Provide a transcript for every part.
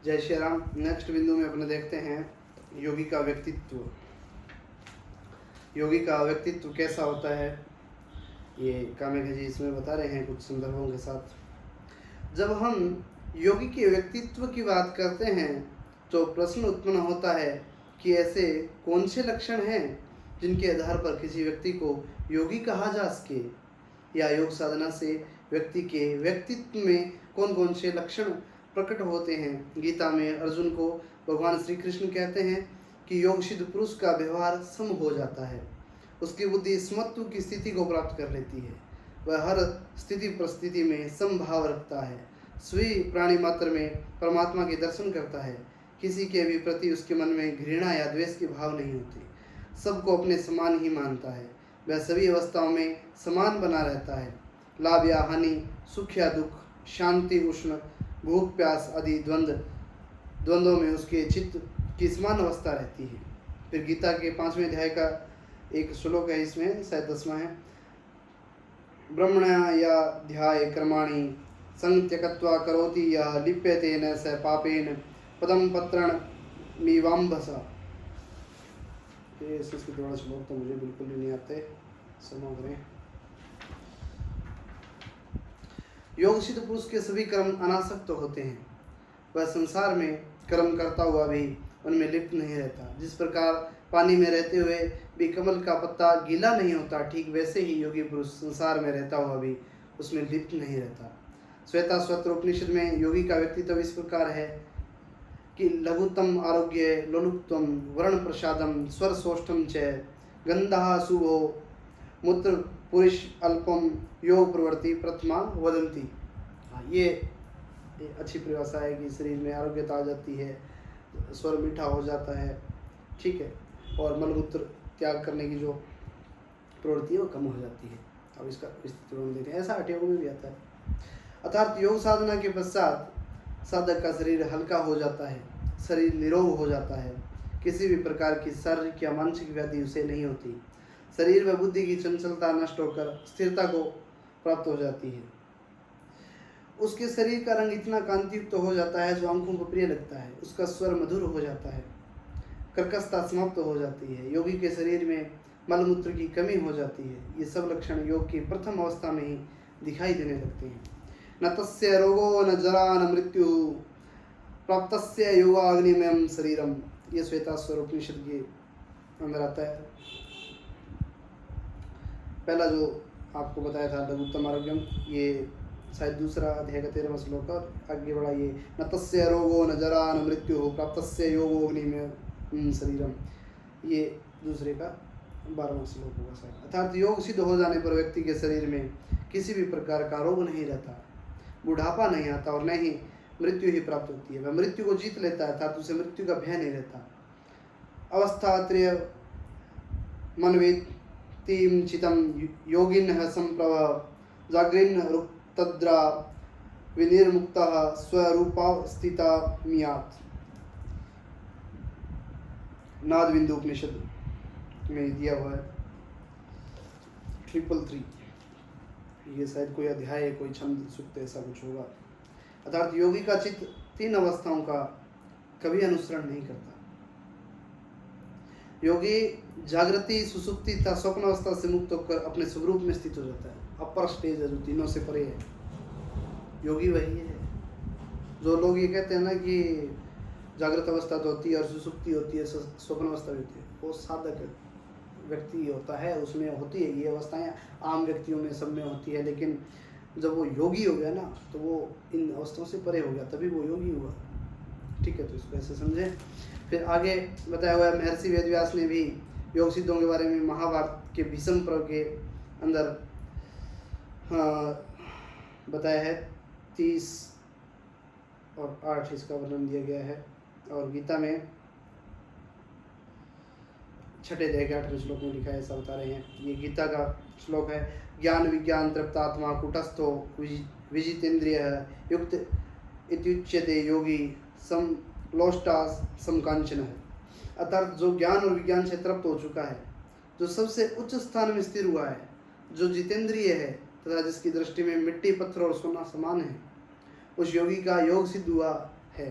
जय श्री राम। नेक्स्ट बिंदु में अपने देखते हैं योगी का व्यक्तित्व। योगी का व्यक्तित्व कैसा होता है ये कामेघ जी इसमें बता रहे हैं कुछ संदर्भों के साथ। जब हम योगी के व्यक्तित्व की बात करते हैं तो प्रश्न उत्पन्न होता है कि ऐसे कौन से लक्षण हैं जिनके आधार पर किसी व्यक्ति को योगी कहा जा सके, या योग साधना से व्यक्ति के व्यक्तित्व में कौन कौन से लक्षण प्रकट होते हैं। गीता में अर्जुन को भगवान श्री कृष्ण कहते हैं कि योग सिद्ध पुरुष का व्यवहार सम हो जाता है, उसकी बुद्धि समत्व की स्थिति को प्राप्त कर लेती है, वह हर स्थिति परिस्थिति में समभाव रखता है, स्वयं प्राणी मात्र में परमात्मा के दर्शन करता है, किसी के भी प्रति उसके मन में घृणा या द्वेष की भाव नहीं होती, सबको अपने समान ही मानता है, वह सभी अवस्थाओं में समान बना रहता है, लाभ या हानि, सुख या दुख, शांति उष्ण, भूख प्यास आदि द्वंद्वों में उसके चित्त की समान अवस्था रहती है। फिर गीता के 5वें अध्याय का एक श्लोक है, इसमें शायद 10वां है, ब्रह्मण्या या ध्याय कर्माणि संत्यक्त्वा करोति यः लिप्यते न स पापेन पदम पत्रण मीवाम्भसा। ये संस्कृत वाला श्लोक तो मुझे बिल्कुल ही नहीं आते, समझ रहे। योग सिद्ध पुरुष के सभी कर्म अनासक्त होते हैं, वह संसार में कर्म करता हुआ भी उनमें लिप्त नहीं रहता। जिस प्रकार पानी में रहते हुए भी कमल का पत्ता गीला नहीं होता, ठीक वैसे ही योगी पुरुष संसार में रहता हुआ भी उसमें लिप्त नहीं रहता। श्वेताश्वतर उपनिषद में योगी का व्यक्तित्व इस प्रकार है कि लघुतम आरोग्य लोलुप्तम वर्ण प्रसादम स्वर सोष्ठम च गंधा शुभो मूत्र पुरुष अल्पम योग प्रवृत्ति प्रथमा वदंती। ये अच्छी परिभाषा है कि शरीर में आरोग्यता आ जाती है, स्वर मीठा हो जाता है, ठीक है, और मलमूत्र त्याग करने की जो प्रवृत्ति है वो कम हो जाती है। अब इसका विस्तृत देखें, ऐसा हठयोग में भी आता है। अर्थात योग साधना के पश्चात साधक का शरीर हल्का हो जाता है, शरीर निरोग हो जाता है, किसी भी प्रकार की शारीरिक या मानसिक व्याधि उसे नहीं होती, शरीर व बुद्धि की चंचलता नष्ट होकर स्थिरता को प्राप्त हो जाती है, उसके शरीर का रंग इतना कांतियुक्त हो जाता है जो आंखों को प्रिय लगता है, उसका स्वर मधुर हो जाता है, कर्कशता समाप्त हो जाती है, योगी के शरीर में मलमूत्र की कमी हो जाती है। ये सब लक्षण योग की प्रथम अवस्था में ही दिखाई देने लगते हैं। न तस्य रोगो न जरा न मृत्यु प्राप्तस्य योगाग्निमयम शरीरम, ये श्वेताश्वर उपनिषद के अंदर आता है। पहला जो आपको बताया था लघुत्तम आरोग्यम, ये शायद दूसरा अध्याय का 13वां श्लोक, और आगे बढ़ा ये न तस्य रोगो न जरा न मृत्यु प्राप्तस्य योगाग्निमयम शरीरम, ये दूसरे का 12वां श्लोक होगा शायद। अर्थात योग सिद्ध हो जाने पर व्यक्ति के शरीर में किसी भी प्रकार का रोग नहीं रहता, बुढ़ापा नहीं आता और न ही मृत्यु ही प्राप्त होती है। वह मृत्यु को जीत लेता है, अर्थात उसे मृत्यु का भय नहीं रहता। अवस्थात्रय मनवेत्तिं चितं योगिनः संप्रभ जागृन् रुक्तद्रा विनिर्मुक्तः स्वरूपावस्थिता मियात्। नाद बिंदु उपनिषद में दिया हुआ है 333, ये शायद कोई अध्याय है, कोई छंद सूक्त ऐसा कुछ होगा। अर्थात योगी का चित्त 3 अवस्थाओं का कभी अनुसरण नहीं करता। योगी जागृति सुसुप्ति तथा स्वप्न अवस्था से मुक्त होकर अपने स्वरूप में स्थित हो जाता है। अपर स्टेज है जो तीनों से परे है, योगी वही है। जो लोग ये कहते हैं ना कि जागृत अवस्था तो होती है और सुसुप्ति होती है, स्वप्न अवस्था भी होती है, वो साधक व्यक्ति होता है, उसमें होती है ये अवस्थाएं, आम व्यक्तियों में सब में होती है। लेकिन जब वो योगी हो गया ना तो वो इन अवस्थाओं से परे हो गया, तभी वो योगी हुआ, ठीक है। तो इसको ऐसे समझें। फिर आगे बताया हुआ है, महर्षि वेदव्यास ने भी योग सिद्धों के बारे में महाभारत के भीष्म पर्व के अंदर बताया है। 30 और 8 इसका वर्णन दिया गया है, और गीता में 6 अध्याय के 8वें श्लोक में लिखा है, ऐसा बता रहे हैं। ये गीता का श्लोक है, ज्ञान विज्ञान तृप्तात्मा कूटस्थो विजितेन्द्रिय युक्त इत्युच्यते योगी समलोष्टा समकांचन है। अर्थात जो ज्ञान और विज्ञान से तृप्त हो चुका है, जो सबसे उच्च स्थान में स्थिर हुआ है, जो जितेंद्रिय है तथा जिसकी दृष्टि में मिट्टी पत्थर और सोना समान है, उस योगी का योग सिद्ध हुआ है।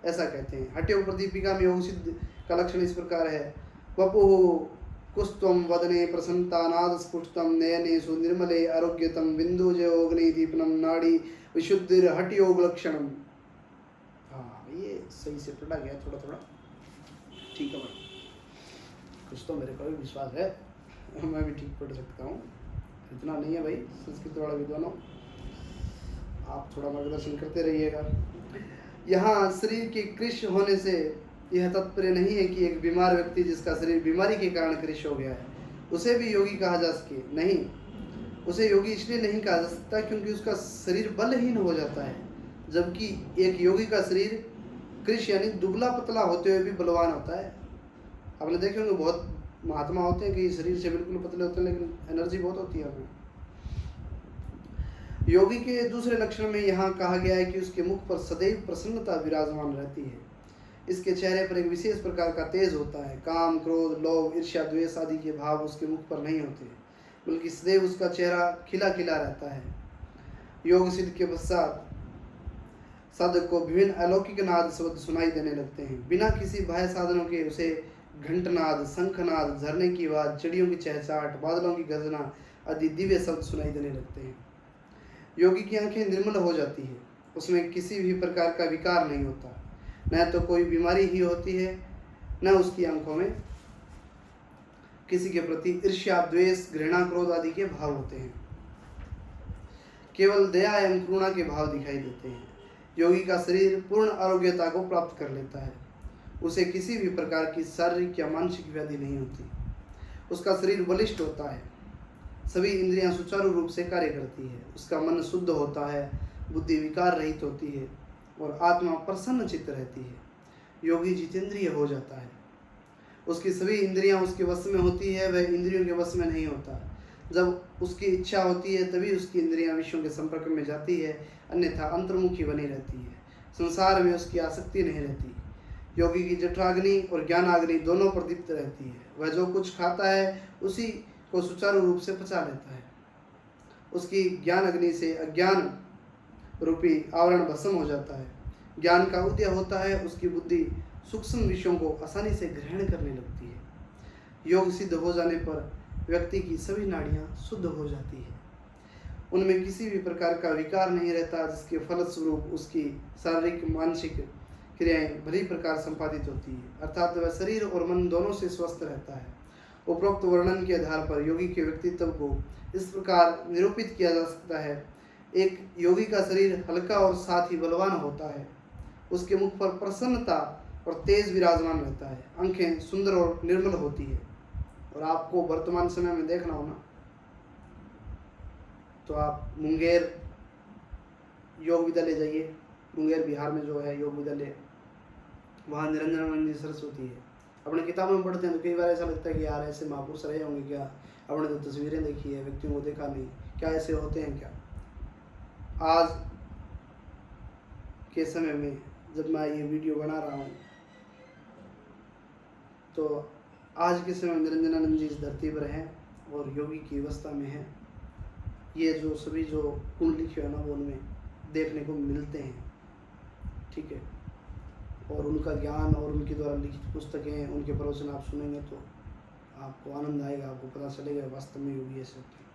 ऐसा कहते हैं। हठयोग प्रदीपिका में योग सिद्ध का लक्षण इस प्रकार है। वपुः कुस्त्वं वदने प्रसन्नता नाद स्फुटतम नयने सुनिर्मले आरोग्यतम बिंदुजयोग्नि दीपनम नाड़ी विशुद्धिर हठयोग लक्षणम। हाँ, ये सही से पढ़ा गया थोड़ा थोड़ा, ठीक है भाई, कुछ तो मेरे को भी विश्वास है, मैं भी ठीक पढ़ सकता हूँ, इतना नहीं है भाई, संस्कृत वाला विद्वानों, आप थोड़ा मार्गदर्शन करते रहिएगा। यहाँ शरीर के कृश होने से यह तात्पर्य नहीं है कि एक बीमार व्यक्ति जिसका शरीर बीमारी के कारण कृश हो गया है उसे भी योगी कहा जा सके, नहीं, उसे योगी इसलिए नहीं कहा जा सकता क्योंकि उसका शरीर बलहीन हो जाता है, जबकि एक योगी का शरीर कृश यानी दुबला पतला होते हुए भी बलवान होता है। आपने देखे होंगे बहुत महात्मा होते हैं कि शरीर से बिल्कुल पतले होते हैं लेकिन एनर्जी बहुत होती है उनमें। योगी के दूसरे लक्षण में यहाँ कहा गया है कि उसके मुख पर सदैव प्रसन्नता विराजमान रहती है। इसके चेहरे पर एक विशेष प्रकार का तेज होता है। काम, क्रोध, लोभ, ईर्ष्या, द्वेष आदि के भाव उसके मुख पर नहीं होते, बल्कि सदैव उसका चेहरा खिला खिला रहता है। योग सिद्ध के पश्चात साधक को विभिन्न अलौकिक नाद शब्द सुनाई देने लगते हैं। बिना किसी बाह्य साधनों के उसे घंटनाद, शंखनाद, झरने की आवाज, चिड़ियों की चहचहाट, बादलों की गर्जना आदि दिव्य शब्द सुनाई देने लगते हैं। योगी की आंखें निर्मल हो जाती है, उसमें किसी भी प्रकार का विकार नहीं होता, न तो कोई बीमारी ही होती है, न उसकी आंखों में किसी के प्रति ईर्ष्या, द्वेष, घृणा, क्रोध आदि के भाव होते हैं। केवल दया एवं करुणा के भाव दिखाई देते हैं। योगी का शरीर पूर्ण आरोग्यता को प्राप्त कर लेता है, उसे किसी भी प्रकार की शारीरिक या मानसिक व्याधि नहीं होती, उसका शरीर बलिष्ठ होता है, सभी इंद्रियां सुचारू रूप से कार्य करती है, उसका मन शुद्ध होता है, बुद्धि विकार रहित होती है और आत्मा प्रसन्न चित्त रहती है। योगी जितेंद्रिय हो जाता है, उसकी सभी इंद्रियां उसके वश में होती है, वह इंद्रियों के वश में नहीं होता। जब उसकी इच्छा होती है तभी उसकी इंद्रियां विषयों के संपर्क में जाती है, अन्यथा अंतर्मुखी बनी रहती है, संसार में उसकी आसक्ति नहीं रहती। योगी की जठराग्नि और ज्ञानाग्नि दोनों प्रदीप्त रहती है, वह जो कुछ खाता है उसी को सुचारू रूप से पचा लेता है। उसकी ज्ञान अग्नि से अज्ञान रूपी आवरण भस्म हो जाता है, ज्ञान का उदय होता है, उसकी बुद्धि सूक्ष्म विषयों को आसानी से ग्रहण करने लगती है। योग सिद्ध हो जाने पर व्यक्ति की सभी नाड़ियाँ शुद्ध हो जाती है, उनमें किसी भी प्रकार का विकार नहीं रहता, जिसके फलस्वरूप उसकी शारीरिक मानसिक क्रियाएं भली प्रकार संपादित होती है, अर्थात वह शरीर और मन दोनों से स्वस्थ रहता है। उपरोक्त वर्णन के आधार पर योगी के व्यक्तित्व को इस प्रकार निरूपित किया जा सकता है। एक योगी का शरीर हल्का और साथ ही बलवान होता है, उसके मुख पर प्रसन्नता और तेज विराजमान रहता है, आंखें सुंदर और निर्मल होती है। और आपको वर्तमान समय में देखना हो ना, तो आप मुंगेर योग विद्यालय जाइए, मुंगेर बिहार में जो है योग विद्यालय, वहाँ निरंजनानंद जी सरस्वती है। अपने किताबों में पढ़ते हैं तो कई बार ऐसा लगता है कि यार ऐसे महापुरुष रहे होंगे क्या, अपने तो तस्वीरें देखी है, व्यक्तियों को देखा नहीं, क्या ऐसे होते हैं क्या। आज के समय में जब मैं ये वीडियो बना रहा हूँ तो आज के समय में निरंजनानंद जी इस धरती पर हैं और योगी की अवस्था में हैं। ये जो सभी जो गुण लिखे हैं ना वो उनमें देखने को मिलते हैं, ठीक है। और उनका ज्ञान और उनके द्वारा लिखित पुस्तकें, उनके प्रवचन आप सुनेंगे तो आपको आनंद आएगा, आपको पता चलेगा वास्तव में योगी ऐसे होते हैं,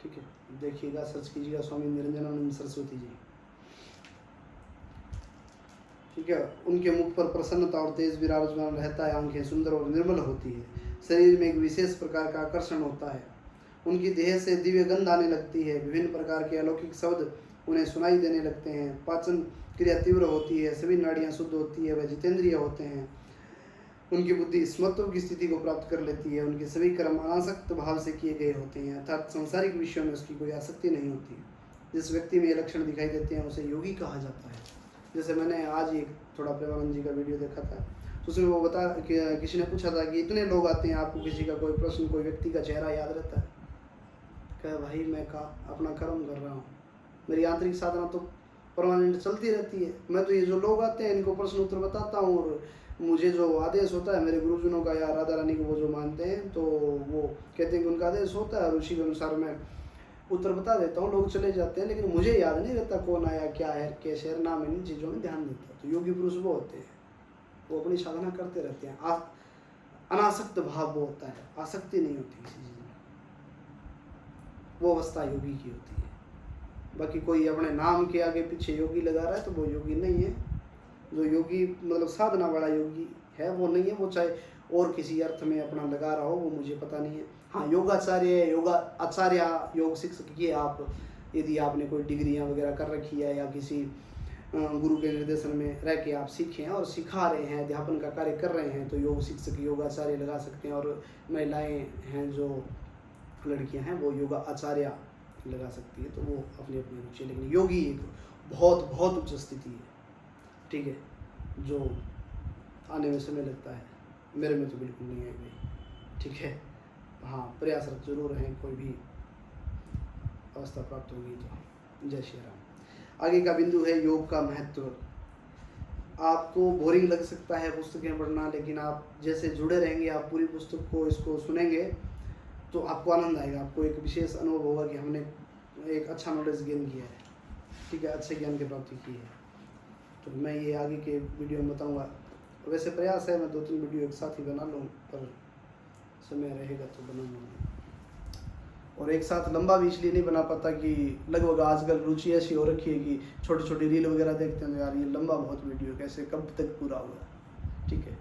ठीक है। देखिएगा, सर्च कीजिएगा स्वामी निरंजनानंद सरस्वती जी, ठीक है। उनके मुख पर प्रसन्नता और तेज विराजमान रहता है, आंखें सुंदर और निर्मल होती है, शरीर में एक विशेष प्रकार का आकर्षण होता है, उनकी देह से दिव्य गंध आने लगती है, विभिन्न प्रकार के अलौकिक शब्द उन्हें सुनाई देने लगते हैं, पाचन क्रिया तीव्र होती है, सभी नाड़ियाँ शुद्ध होती है, वह जितेंद्रिय होते हैं, उनकी बुद्धि स्मत्व की स्थिति को प्राप्त कर लेती है, उनके सभी कर्म अनासक्त भाव से किए गए होते हैं, अर्थात सांसारिक विषयों में उसकी कोई आसक्ति नहीं होती। जिस व्यक्ति में ये लक्षण दिखाई देते हैं उसे योगी कहा जाता है। जैसे मैंने आज एक थोड़ा प्रेमानंद जी का वीडियो देखा था, तो उसमें वो किसी ने पूछा था कि इतने लोग आते हैं, आपको किसी का कोई प्रश्न, कोई व्यक्ति का चेहरा याद रहता है? कहा भाई मैं अपना कर्म कर रहा हूँ, मेरी आंतरिक साधना तो परमानेंट चलती रहती है, मैं तो ये जो लोग आते हैं इनको प्रश्न उत्तर बताता हूँ, और मुझे जो आदेश होता है मेरे गुरुजनों का या राधा रानी को वो जो मानते हैं तो वो कहते हैं कि उनका आदेश होता है और उसी के अनुसार मैं उत्तर बता देता हूँ, लोग चले जाते हैं, लेकिन मुझे याद नहीं रहता कौन आया, क्या है, कैसे है, ना मैं इन चीज़ों में ध्यान देता। तो योगी पुरुष वो होते हैं, वो अपनी साधना करते रहते हैं, अनासक्त भाव वो होता है, आसक्ति नहीं होती किसी चीज़ में, वो अवस्था योगी की होती है। बाकी कोई अपने नाम के आगे पीछे योगी लगा रहा है तो वो योगी नहीं है। जो योगी मतलब साधना वाला योगी है वो नहीं है, वो चाहे और किसी अर्थ में अपना लगा रहा हो, वो मुझे पता नहीं है। हाँ, योगाचार्य, योगा आचार्य, योग शिक्षक ये आप, यदि आपने कोई डिग्रियां वगैरह कर रखी है या किसी गुरु के निर्देशन में रह के आप सीखे हैं और सिखा रहे हैं, अध्यापन का कार्य कर रहे हैं, तो योग शिक्षक, योगाचार्य लगा सकते हैं। और महिलाएं हैं, जो लड़कियां हैं, वो योगा आचार्य लगा सकती है, तो वो अपनी अपनी रुचि। लेकिन योगी एक बहुत बहुत उच्च स्थिति है, ठीक है, जो आने में समय लगता है, मेरे में तो बिल्कुल नहीं आई भाई, ठीक है। हाँ, प्रयासरत जरूर हैं, कोई भी अवस्था प्राप्त होगी तो। जय श्री राम। आगे का बिंदु है योग का महत्व। आपको बोरिंग लग सकता है पुस्तकें पढ़ना, लेकिन आप जैसे जुड़े रहेंगे, आप पूरी पुस्तक को इसको सुनेंगे तो आपको आनंद आएगा, आपको एक विशेष अनुभव होगा कि हमने एक अच्छा नॉलेज गेन किया है, ठीक है, अच्छे ज्ञान की प्राप्ति की है। तो मैं ये आगे के वीडियो में बताऊंगा। वैसे प्रयास है मैं 2-3 वीडियो एक साथ ही बना लूँ, पर समय रहेगा तो बनाऊंगा। और एक साथ लंबा भी इसलिए नहीं बना पाता कि लगभग आजकल रुचि ऐसी हो रखी है कि छोटी छोटी रील वगैरह देखते हैं, यार ये लंबा बहुत वीडियो कैसे कब तक पूरा होगा, ठीक है।